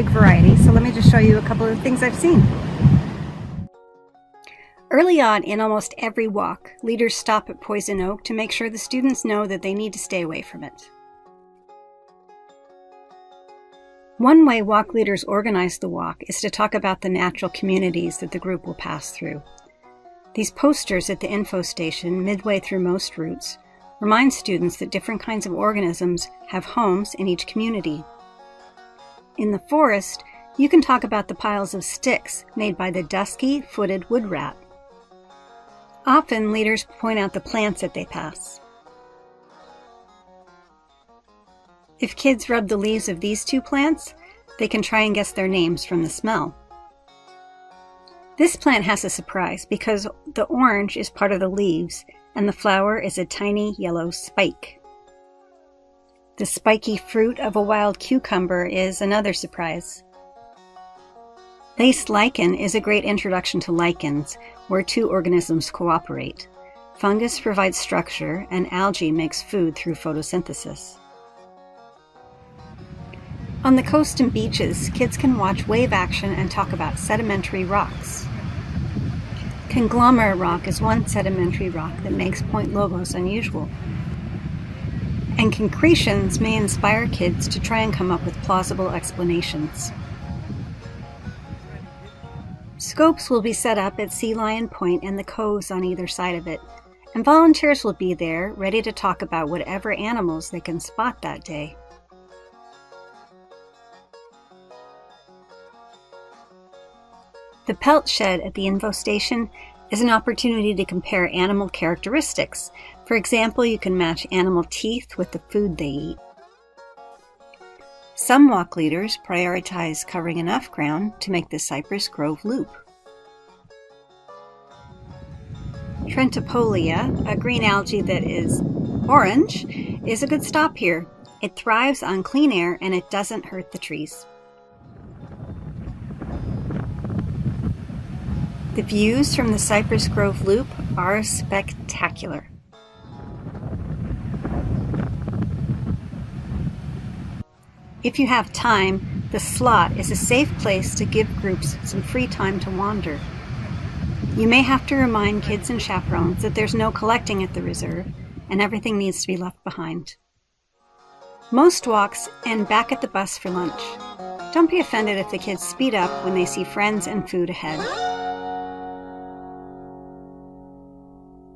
big variety, so let me just show you a couple of things I've seen. Early on in almost every walk, leaders stop at Poison Oak to make sure the students know that they need to stay away from it. One way walk leaders organize the walk is to talk about the natural communities that the group will pass through. These posters at the info station midway through most routes remind students that different kinds of organisms have homes in each community. In the forest, you can talk about the piles of sticks made by the dusky, footed wood rat. Often, leaders point out the plants that they pass. If kids rub the leaves of these two plants, they can try and guess their names from the smell. This plant has a surprise because the orange is part of the leaves and the flower is a tiny yellow spike. The spiky fruit of a wild cucumber is another surprise. Laced lichen is a great introduction to lichens, where two organisms cooperate. Fungus provides structure and algae makes food through photosynthesis. On the coast and beaches, kids can watch wave action and talk about sedimentary rocks. Conglomerate rock is one sedimentary rock that makes Point Lobos unusual. And concretions may inspire kids to try and come up with plausible explanations. Scopes will be set up at Sea Lion Point and the coves on either side of it, and volunteers will be there ready to talk about whatever animals they can spot that day. The pelt shed at the info station is an opportunity to compare animal characteristics. For example, you can match animal teeth with the food they eat. Some walk leaders prioritize covering enough ground to make the Cypress Grove Loop. Trentipolia, a green algae that is orange, is a good stop here. It thrives on clean air and it doesn't hurt the trees. The views from the Cypress Grove Loop are spectacular. If you have time, the slot is a safe place to give groups some free time to wander. You may have to remind kids and chaperones that there's no collecting at the reserve and everything needs to be left behind. Most walks end back at the bus for lunch. Don't be offended if the kids speed up when they see friends and food ahead.